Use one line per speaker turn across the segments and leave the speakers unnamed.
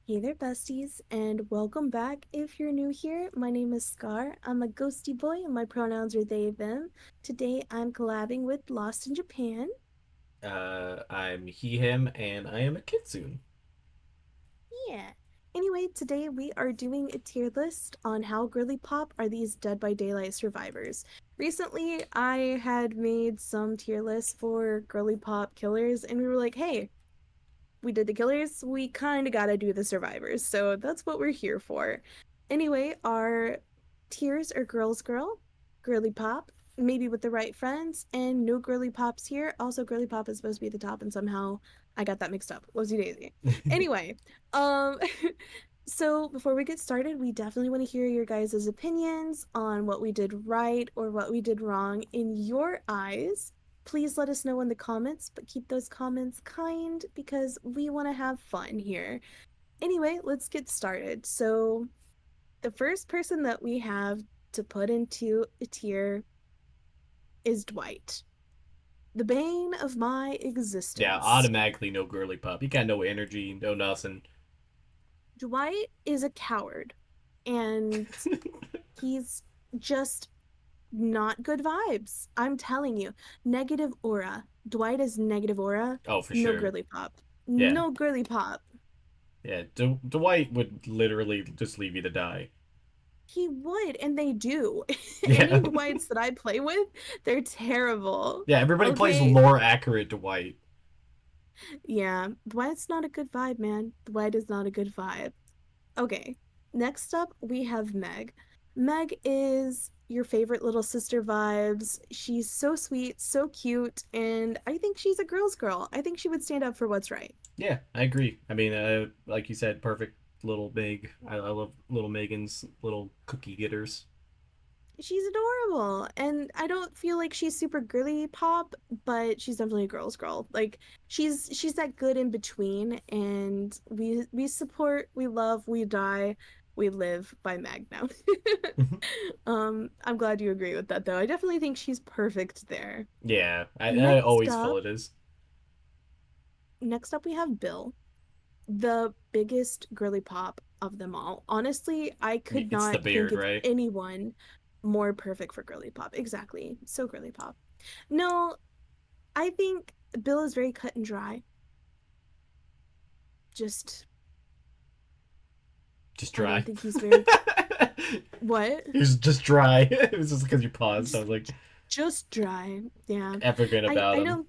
Hey there, besties, and welcome back. If you're new here, my name is Scar. I'm a ghosty boy, and my pronouns are they, them. Today, I'm collabing with Lost in Japan.
I'm he, him, and I am a kitsune.
Yeah. Anyway, today we are doing a tier list on how girly pop are these Dead by Daylight survivors. Recently, I had made some tier lists for girly pop killers, and we were like, hey, we did the killers, we kind of got to do the survivors. So that's what we're here for. Anyway, our tiers are girls girl, girly pop, maybe with the right friends, and no girly pops here. Also, girly pop is supposed to be at the top, and somehow I got that mixed up. Whoopsie daisy. Anyway, um so before we get started, we definitely want to hear your guys' opinions on what we did right or what we did wrong in your eyes. Please let us know in the comments, but keep those comments kind because we want to have fun here. Anyway, let's get started. So, the first person that we have to put into a tier is Dwight, the bane of my
Yeah,
existence.
automatically no girly pop. He got no energy, no nothing.
Dwight is a coward, and he's just not good vibes. I'm telling you. Negative aura. Dwight is negative aura.
Oh, for
No
sure.
girly pop.
Yeah,
No girly pop.
yeah. Dwight would literally just leave you to die.
He would, and they do.
Yeah,
Any Dwights that I play with, they're terrible.
yeah. Everybody plays
Okay?
lore accurate Dwight.
Yeah, Dwight's not a good vibe, man. Dwight is not a good vibe. Okay, next up we have Meg. Meg is your favorite little sister vibes. She's so sweet, so cute, and I think she's a girl's girl. I think she would stand up for what's right.
Yeah, I agree. I mean, like you said, perfect little Meg. I love little Megan's little cookie getters.
She's adorable, and I don't feel like she's super girly pop, but she's definitely a girl's girl. Like she's that good in between, and we support, we love, we die, we live by Meg now. I'm glad you agree with that though. I definitely think she's perfect there.
Yeah, I
Next
always feel
up,
it is.
next up we have Bill, the biggest girly pop of them all. Honestly, I could
It's the
not think
beard,
of
right?
anyone more perfect for girly pop. Exactly. So girly pop. No, I think Bill is very cut and dry. Just,
Just
I
dry.
don't think he's very. What?
He was just dry. It was just because you paused. I
Just,
was like,
just dry. Yeah.
epic
I,
about
I
him.
don't.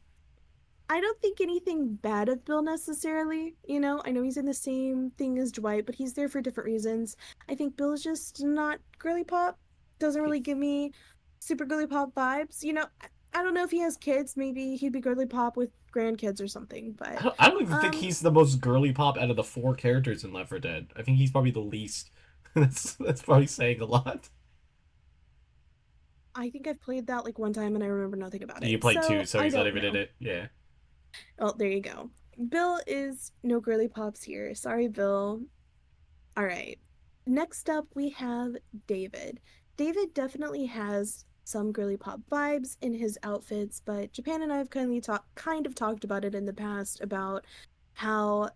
I don't think anything bad of Bill necessarily. I know he's in the same thing as Dwight, but he's there for different reasons. I think Bill's just not girly pop. Doesn't really give me super girly pop vibes. I don't know if he has kids. Maybe he'd be girly pop with grandkids or something. But
I don't even think
um,
he's the most girly pop out of the four characters in Left 4 Dead. I think he's probably the least. That's probably saying a lot.
I think I've played that like one time and I remember nothing about
You
it.
played two,
So
so
I
he's not
don't
even in
know.
it. Yeah.
Oh, there you go. Bill is no girly pops here. Sorry, Bill. All right. Next up, we have David. David definitely has some girly pop vibes in his outfits, but Japan and I have kind of talked about it in the past about how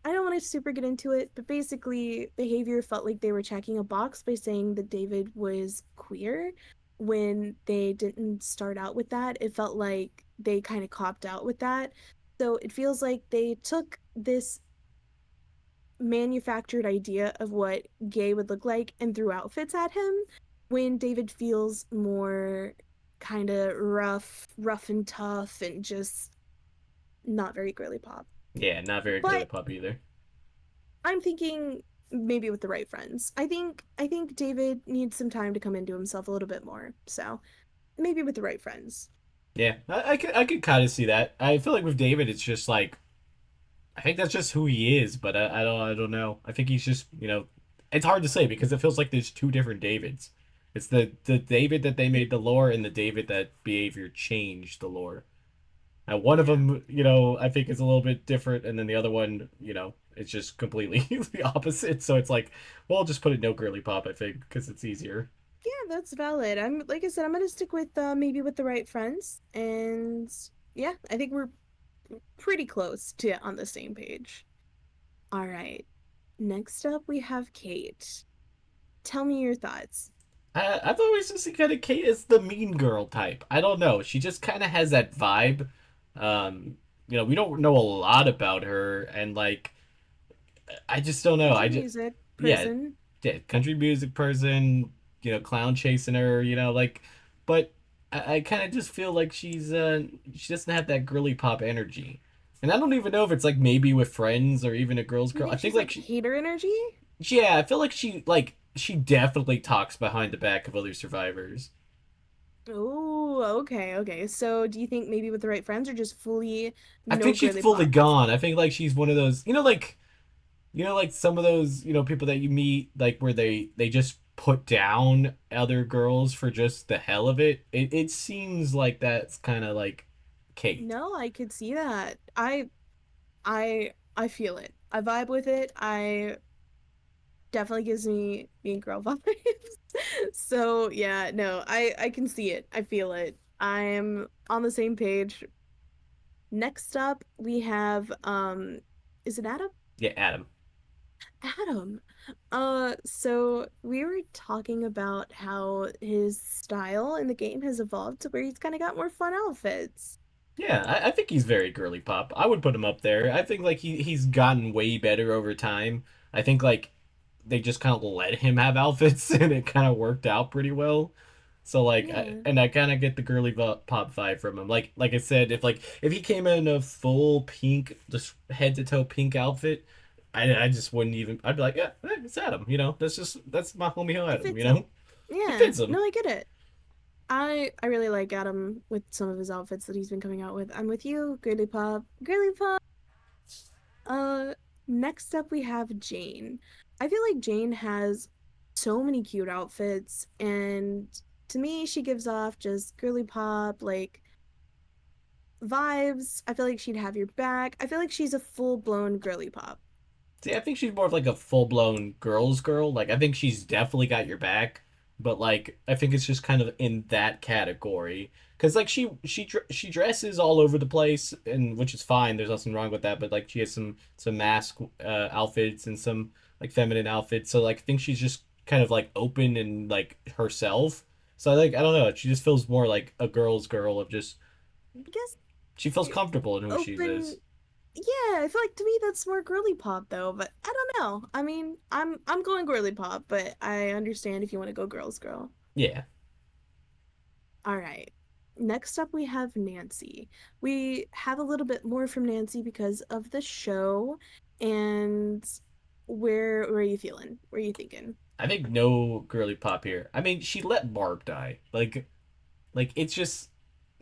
I don't want to super get into it, but basically, behavior felt like they were checking a box by saying that David was queer when they didn't start out with that. It felt like they kind of copped out with that. So it feels like they took this manufactured idea of what gay would look like and threw outfits at him when David feels more kind of rough and tough and just not very girly pop.
Yeah, not very girly
But
pop either.
I'm thinking maybe with the right friends. I think David needs some time to come into himself a little bit more. So maybe with the right friends.
Yeah, I could kind of see that. I feel like with David, it's just like I think that's just who he is, but I don't know. I think he's just it's hard to say because it feels like there's two different Davids. It's the David that they made the lore and the David that behavior changed the lore. And one of
Yeah.
them, I think is a little bit different, and then the other one, it's just completely the opposite. So it's like, well, I'll just put it no girly pop, I think, because it's easier.
Yeah, that's valid. I'm like I said, I'm gonna stick with maybe with the right friends. And yeah, I think we're pretty close to on the same page. All right. Next up, we have Kate. Tell me your thoughts.
I've always just seen kind of Kate as the mean girl type. I don't know. She just kind of has that vibe. We don't know a lot about her, and like, I just don't know.
Country music
Yeah,
person.
yeah, country music person, clown chasing her, but I kind of just feel like she doesn't have that girly pop energy. And I don't even know if it's like maybe with friends or even a girl's
You
girl. I
think
think
she's
like
like hater energy?
yeah, I feel like she definitely talks behind the back of other survivors.
Oh, okay, okay. So do you think maybe with the right friends or just fully
I
no
think she's
girly
fully
pop?
gone. I think like she's one of those, like some of those, people that you meet like where they just put down other girls for just the hell of it. It seems like that's kind of like Kate.
No, I could see that. I feel it. I vibe with it. I definitely gives me mean girl vibes. So yeah, no, I can see it. I feel it. I'm on the same page. Next up, we have is it Adam?
Yeah, Adam.
Adam. So we were talking about how his style in the game has evolved to where he's kind of got more fun outfits.
Yeah, I think he's very girly pop. I would put him up there. I think like he's gotten way better over time. I think like they just kind of let him have outfits and it kind of worked out pretty well. So
Yeah.
I kind of get the pop vibe from him. Like I said, if he came in a full pink, just head to toe pink outfit, I just wouldn't even. I'd be like, yeah, it's Adam. That's my homie
It
Adam.
fits him.
It
Yeah.
fits him.
No, I get it. I really like Adam with some of his outfits that he's been coming out with. I'm with you, Girly Pop. Girly Pop. Uh, Next up we have Jane. I feel like Jane has so many cute outfits, and to me, she gives off just girly pop, like vibes. I feel like she'd have your back. I feel like she's a full-blown girly pop.
See, I think she's more of like a full blown girl's girl. Like I think she's definitely got your back, but like I think it's just kind of in that category. Cause like she dresses all over the place, and which is fine. There's nothing wrong with that. But like she has some mask outfits and some like feminine outfits. So like I think she's just kind of like open and like herself. So like I don't know. She just feels more like a girl's girl of just
I guess
she feels comfortable in who she is.
open. Yeah, I feel like to me that's more girly pop though, but I don't know. I mean, I'm going girly pop, but I understand if you want to go girls girl.
Yeah.
All right. Next up, we have Nancy. We have a little bit more from Nancy because of the show. And where are you feeling? Where are you thinking?
I think no girly pop here. I mean, she let Barb die. Like it's just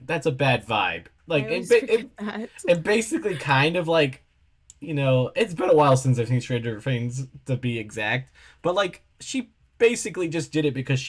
that's a bad vibe.
I always forget that.
And basically kind of like it's been a while since I've seen Stranger Things to be exact, but like she basically just did it because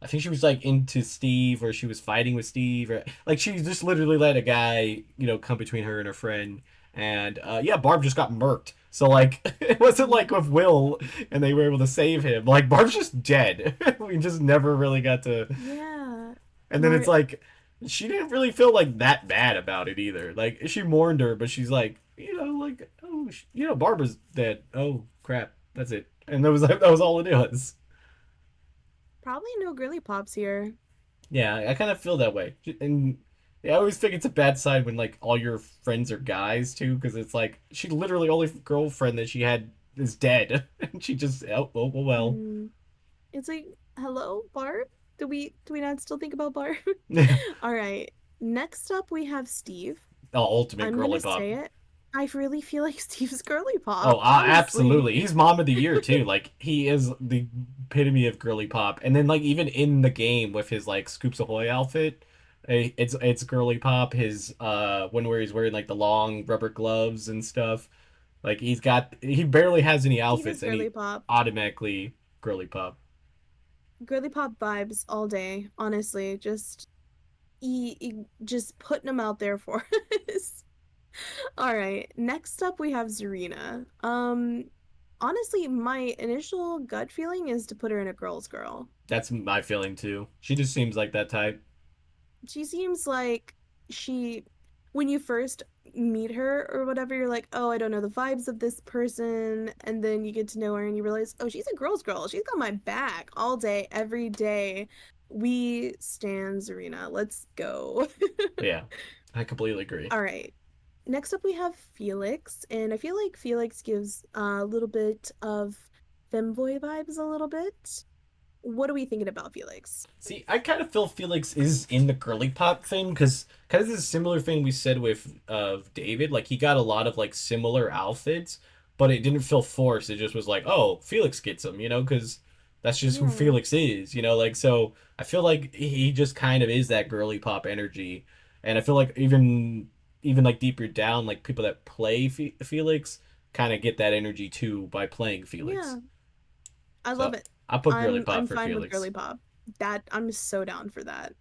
I think she was like into Steve or she was fighting with Steve or like she just literally let a guy come between her and her friend, and yeah, Barb just got murked. So like it wasn't like with Will and they were able to save him. Like Barb's just dead. We just never really got to.
Yeah.
And then it's
Mar
like she didn't really feel like that bad about it either. Like she mourned her, but she's like, like oh, Barbara's dead. Oh crap, that's it. And that was all it was.
Probably no girly pops here.
Yeah, I kind of feel that way. And yeah, I always think it's a bad sign when like all your friends are guys too, because it's like she literally only girlfriend that she had is dead, and she just oh well.
Mm. It's like, hello, Barb? Do we not still think about Barb?
The
All right. Next up, we have Steve.
ultimate
I'm
girly
gonna
pop.
say it. I really feel like Steve's girly
Oh,
pop, honestly.
absolutely. He's mom of the year too. Like he is the epitome of girly pop. And then like even in the game with his like Scoops Ahoy outfit, it's girly pop. His one where he's wearing like the long rubber gloves and stuff. Like he barely has any
Steve
outfits
is
and
girly
he
pop.
automatically girly pop.
Girly pop vibes all day, honestly. Just putting them out there for us. All right. Next up we have Zarina. Honestly, my initial gut feeling is to put her in a girl's girl.
That's my feeling too. She just seems like that type.
She seems like she when you first meet her or whatever, you're like, oh, I don't know the vibes of this person. And then you get to know her and you realize, oh, she's a girl's girl. She's got my back all day, every day. We stan Zarina. Let's go.
Yeah, I completely agree.
All right. Next up, we have Felix. And I feel like Felix gives a little bit of femboy vibes, a little bit. What are we thinking about Felix?
See, I kind of feel Felix is in the girly pop thing because kind of this similar thing we said with David. Like he got a lot of like similar outfits, but it didn't feel forced. It just was like, oh, Felix gets them, because that's just who
Yeah.
Felix is. Like so. I feel like he just kind of is that girly pop energy, and I feel like even like deeper down, like people that play Felix kind of get that energy too by playing Felix.
Yeah. I love
So
it.
I put girly
I'm
pop for
fine with
Felix.
girly pop. That I'm so down for that.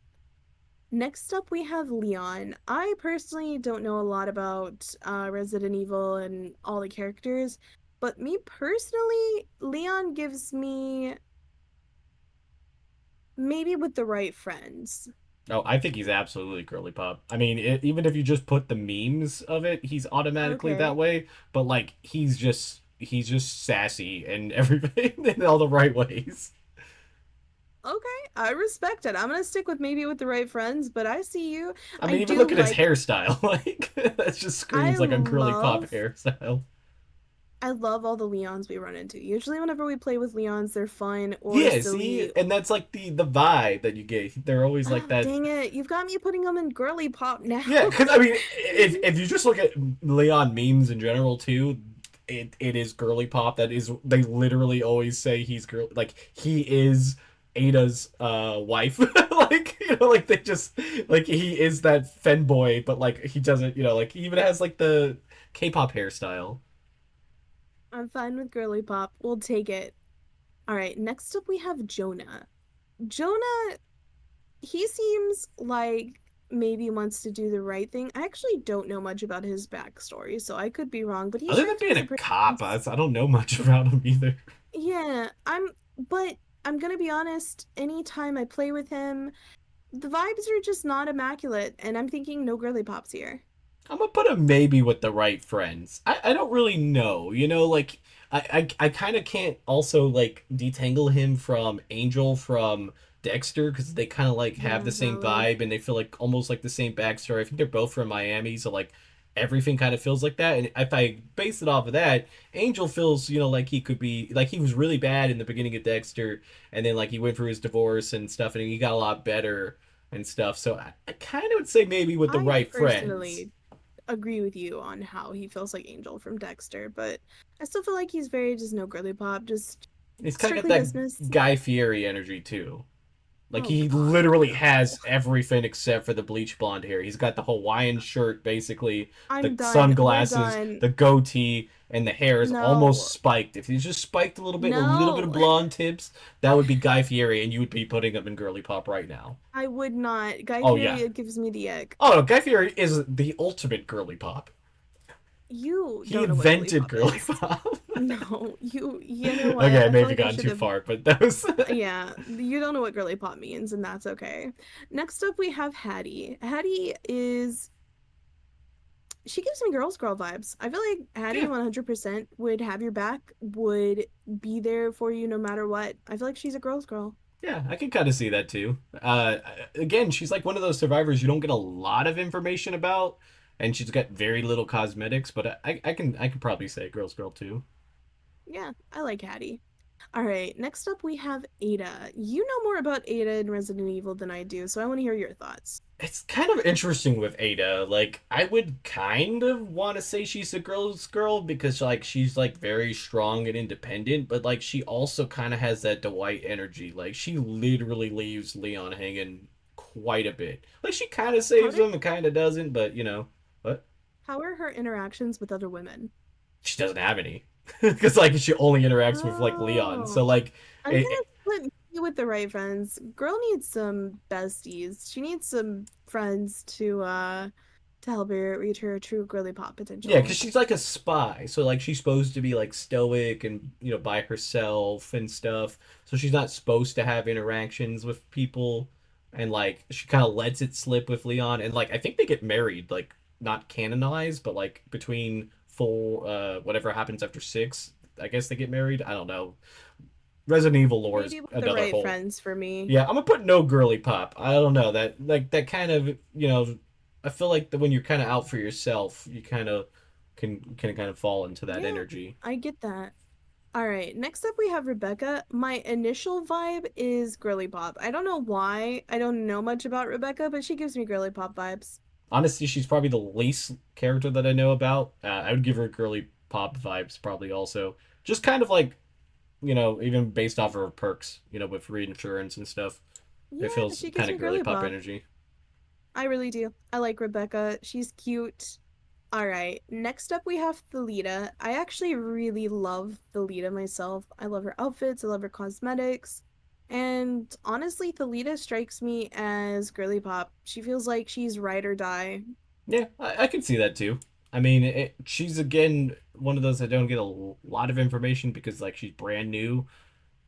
Next up we have Leon. I personally don't know a lot about Resident Evil and all the characters, but me personally, Leon gives me maybe with the right friends.
Oh, I think he's absolutely girly pop. I mean, even if you just put the memes of it, he's automatically that
Okay.
way. But like, he's just sassy and everything in all the right ways.
Okay, I respect it. I'm gonna stick with maybe with the right friends, but I see you.
I
I
mean, even
do
look at his
like
hairstyle. Like, that just
I
screams like a girly pop
love
hairstyle.
I love all the Leons we run into. Usually whenever we play with Leons, they're fun or
Yeah, see,
silly.
and that's like the vibe that you get. They're always like
Oh,
that.
dang it. You've got me putting them in girly pop now.
Yeah, because I mean, if you just look at Leon memes in general too, it is girly pop. That is, they literally always say he's girl, like he is Ada's wife. Like like they just like he is that femboy, but like he doesn't, like he even has like the K-pop hairstyle.
I'm fine with girly pop. We'll take it. All right, next up we have Jonah. Jonah, he seems like maybe wants to do the right thing. I actually don't know much about his backstory, so I could be wrong, but he
Other
sure
than being
seems
a
a pretty
cop,
nice.
I don't know much about him either.
Yeah, but I'm gonna be honest, anytime I play with him, the vibes are just not immaculate, and I'm thinking no girly pops here.
I'm gonna put a maybe with the right friends. I don't really know. Like I kind of can't also like detangle him from Angel from Dexter because they kind of like have
Yeah,
the same
valid.
vibe and they feel like almost like the same backstory. I think they're both from Miami, so like everything kind of feels like that. And if I base it off of that, Angel feels like he could be like he was really bad in the beginning of Dexter, and then like he went through his divorce and stuff, and he got a lot better and stuff. So I kind of would say maybe with the
I
right friends.
personally agree with you on how he feels like Angel from Dexter, but I still feel like he's very just no girly pop, just
He's kind of got
strictly business.
that Guy Fieri energy too. Like
Oh
he
God,
literally
no.
has everything except for the bleach blonde hair. He's got the Hawaiian shirt, basically, the
I'm done. We're
sunglasses,
done.
the goatee, and the hair is almost
No.
spiked. If he's just spiked a little bit, with a little bit of
No.
blonde tips, that would be Guy Fieri, and you would be putting him in girly pop right now.
I would not. Guy
Oh yeah.
Fieri gives me the ick.
Oh no, Guy Fieri is the ultimate girly pop.
You
He
don't know what girly
invented
pop
girly
is.
pop.
No, you know what?
Okay,
I feel
maybe
like I
gone
should
too
have.
far, but that was
Yeah, you don't know what girly pop means, and that's okay. Next up, we have Hattie. Hattie is. She gives me girls' girl vibes. I feel like Hattie
yeah.
100% would have your back, would be there for you no matter what. I feel like she's a girl's girl.
Yeah, I can kind of see that too. Again, she's like one of those survivors you don't get a lot of information about, and she's got very little cosmetics. But I can probably say girl's girl too.
Yeah, I like Hattie. All right, next up we have Ada. You know more about Ada in Resident Evil than I do, so I want to hear your thoughts.
It's kind of interesting with Ada. Like, I would kind of want to say she's a girl's girl because like she's like very strong and independent, but like she also kind of has that Dwight energy. Like, she literally leaves Leon hanging quite a bit. Like, she kind of
How
saves
did
him and kind of doesn't, but what?
how are her interactions with other women?
She doesn't have any because like she only interacts with like Leon. So
Oh,
like
I'm
it,
gonna put me with the right friends. Girl needs some besties. She needs some friends to help her reach her true girly pop
yeah,
potential.
because she's like a spy. So like she's supposed to be like stoic and by herself and stuff. So she's not supposed to have interactions with people, and like she kind of lets it slip with Leon. And like I think they get married like not canonized, but like between full whatever happens after 6, I guess they get married. I don't know. Resident Evil lore is
Maybe with the
another
right
whole.
friends for me.
Yeah, I'm gonna put no girly pop. I don't know that like that kind of I feel like that when you're kind of out for yourself, you kind of can kind of fall into that
Yeah,
energy.
I get that. All right, next up we have Rebecca. My initial vibe is girly pop. I don't know why. I don't know much about Rebecca, but she gives me girly pop vibes.
Honestly, she's probably the least character that I know about. I would give her girly pop vibes probably also. Just kind of like even based off of her perks, with reinsurance and stuff. It
Yeah,
feels
she gives
kind
me
of girly
girly
pop
pop.
energy.
I really do. I like Rebecca. She's cute. All right, next up we have Thalita. I actually really love Thalita myself. I love her outfits, I love her cosmetics. And honestly, Thalita strikes me as girly pop. She feels like she's ride or die.
Yeah, I can see that too. I mean, she's again one of those that don't get a lot of information because like she's brand new.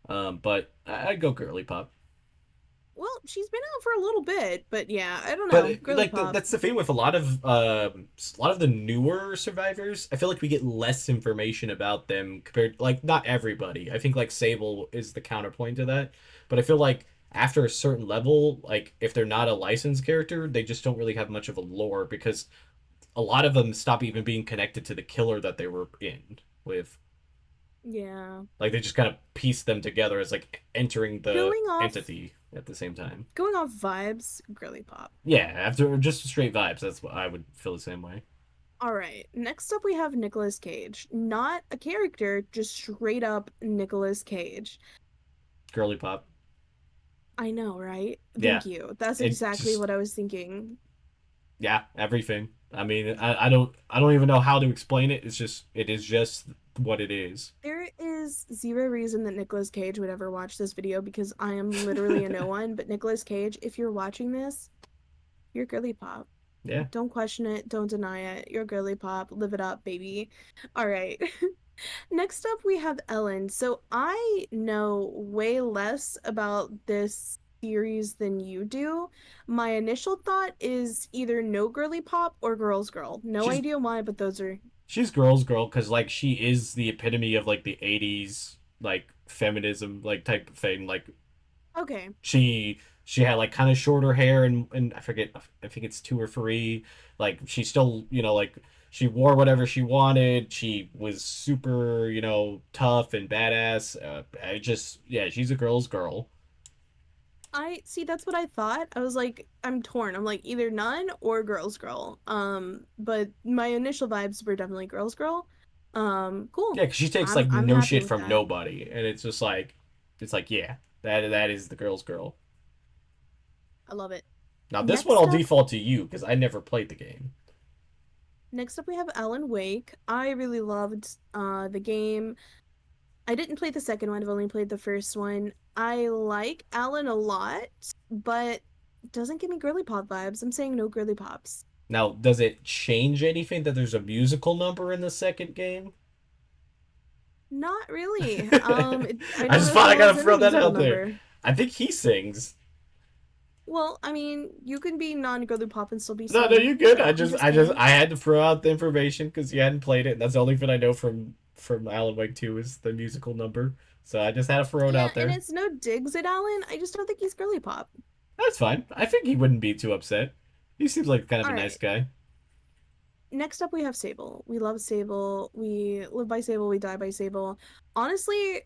But I'd go girly pop.
Well, she's been out for a little bit, but yeah, I don't know.
But
Girly
like
pop.
that's the thing with a lot of the newer survivors. I feel like we get less information about them compared like not everybody. I think like Sable is the counterpoint to that. But I feel like after a certain level, like if they're not a licensed character, they just don't really have much of a lore because a lot of them stop even being connected to the killer that they were in with.
Yeah.
Like they just kind of piece them together as like entering the
Going off
entity at the same time.
going off vibes, girly pop.
Yeah, after just straight vibes, that's what I would feel the same way.
All right. Next up we have Nicolas Cage. Not a character, just straight up Nicolas Cage.
Girly pop.
I know, right?
Yeah,
Thank you. That's
it
exactly
just
what I was thinking.
yeah everything. I mean, I don't even know how to explain it. It is just what it is.
There is zero reason that Nicolas Cage would ever watch this video because I am literally a no one. But Nicolas Cage, if you're watching this, you're girly pop.
Yeah,
Don't question it. Don't deny it. You're girly pop. Live it up, baby. All right. Next up, we have Ellen. So I know way less about this series than you do. My initial thought is either no girly pop or girls girl. No
she's
idea why, but those are
she's girl's girl because like she is the epitome of like the '80s like feminism like type of thing. Like
okay.
she had like kind of shorter hair and I forget I think it's 2 or 3. Like she still like she wore whatever she wanted. She was super tough and badass. I just yeah she's a girl's girl.
I see that's what I thought. I was like, I'm torn. I'm like either none or girls girl. But my initial vibes were definitely girls girl.
Yeah,
Cool.
because she takes
I'm
like
I'm
no
happy
shit
with
from
that.
nobody, and it's like yeah that is the girl's girl.
I love it.
Now this one I'll
Next up,
default to you because I never played the game.
next up we have Alan Wake. I really loved the game. I didn't play the second one, I've only played the first one. I like Alan a lot, but it doesn't give me girly pop vibes. I'm saying no girly pops.
Now, does it change anything that there's a musical number in the second game?
Not really. I
I
don't
just
know if
thought
he
I gotta
was in the
throw that
musical
out there.
number.
I think he sings.
Well, I mean, you can be non-girly pop and still be
No, no,
singing.
you good.
So
I
I'm
just,
just
I just,
saying.
I had to throw out the information because you hadn't played it. And that's the only thing I know from Alan Wake 2 is the musical number. So I just had to throw it
Yeah,
out
and
there.
it's no digs at Alan. I just don't think he's girly pop.
That's fine. I think he wouldn't be too upset. He seems like kind of
All
a nice
right.
guy.
Next up, we have Sable. We love Sable. We live by Sable. We die by Sable. Honestly,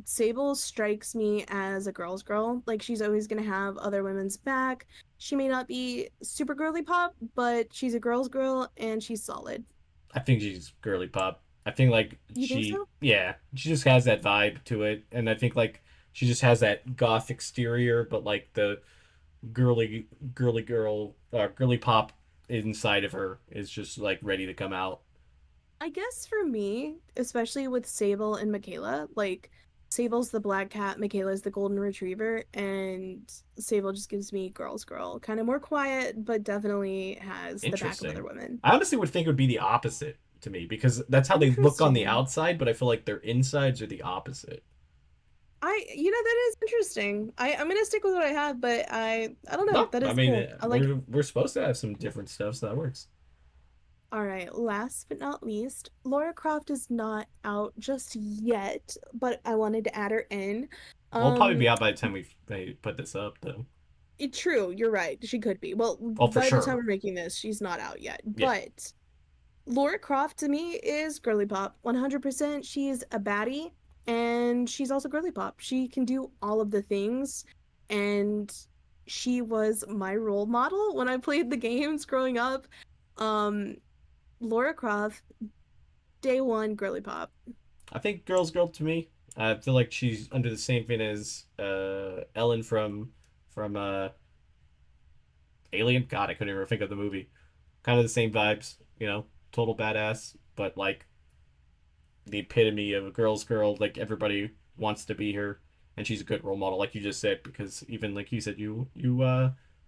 Sable strikes me as a girl's girl. Like she's always gonna have other women's back. She may not be super girly pop, but she's a girl's girl and she's solid.
I think she's girly pop. I think like
You think so?
yeah, she just has that vibe to it, and I think like she just has that goth exterior, but like the girly, girly girl, girly pop inside of her is just like ready to come out.
I guess for me, especially with Sable and Michaela, like Sable's the black cat, Michaela's the golden retriever, and Sable just gives me girl's girl. Kind of more quiet, but definitely has the back of other
Interesting.
women.
I honestly would think it would be the opposite to me because that's how they look on the
Interesting.
outside, but I feel like their insides are the opposite.
That is interesting. I'm gonna stick with what I have, but I don't know.
No,
That
I
is
mean
cool. I like it.
we're supposed to have some different stuff, so that works.
All right, last but not least, Laura Croft is not out just yet, but I wanted to add her in.
We'll probably be
Um,
out by the time we put this up, though.
True, you're right. She could be. Well,
Oh, for
by the time
sure.
we're making this, she's not out yet.
Yeah,
But Laura Croft to me is girly pop. 100%. She's a baddie and she's also girly pop. She can do all of the things and she was my role model when I played the games growing up. Um Laura Croft, day one girly pop.
I think Girl's Girl to me. I feel like she's under the same fin as Ellen from Alien. God, I couldn't even think of the movie. Kind of the same vibes, total badass, but like the epitome of a girl's girl. Like everybody wants to be her, and she's a good role model, like you just said. Because even like you said, you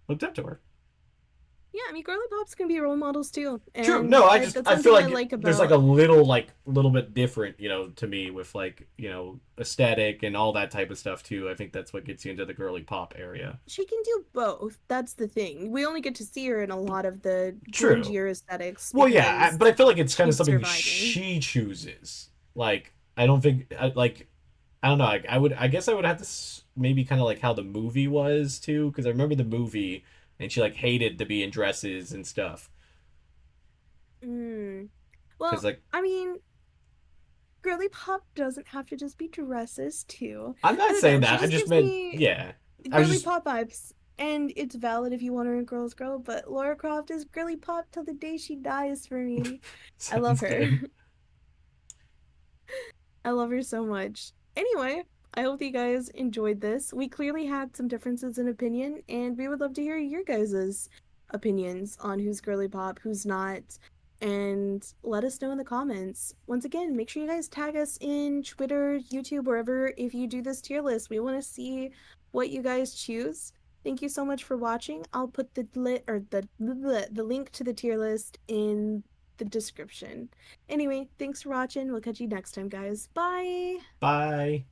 looked up to her.
Yeah, I mean girly pops can be role models too.
True.
And
No,
that's
I feel
something I
like
like
there's like a
about
little bit different, to me with like aesthetic and all that type of stuff too. I think that's what gets you into the girly pop area.
she can do both. That's the thing. We only get to see her in a lot of the
True.
grungier aesthetics
Well, yeah, but
because
I feel like it's kind of
she's
something
surviving.
she chooses. Like I don't think like I don't know. I guess I would have to maybe kind of like how the movie was too, because I remember the movie and she like hated to be in dresses and stuff.
Mm.
Because
Well,
like
I mean, girly pop doesn't have to just be dresses too.
I'm
I
not
don't know.
saying
She
that. I
just
just
gives
meant
me
yeah. I was
girly
just
pop vibes. And it's valid if you want her in Girls Girl, but Laura Croft is girly pop till the day she dies for me. I love
sounds
her.
good.
I love her so much. Anyway, I hope you guys enjoyed this. We clearly had some differences in opinion, and we would love to hear your guys' opinions on who's girly pop, who's not, and let us know in the comments. Once again, make sure you guys tag us in Twitter, YouTube, wherever if you do this tier list. We want to see what you guys choose. Thank you so much for watching. I'll put the link to the tier list in the description. Anyway, thanks for watching. We'll catch you next time, guys. Bye!
Bye.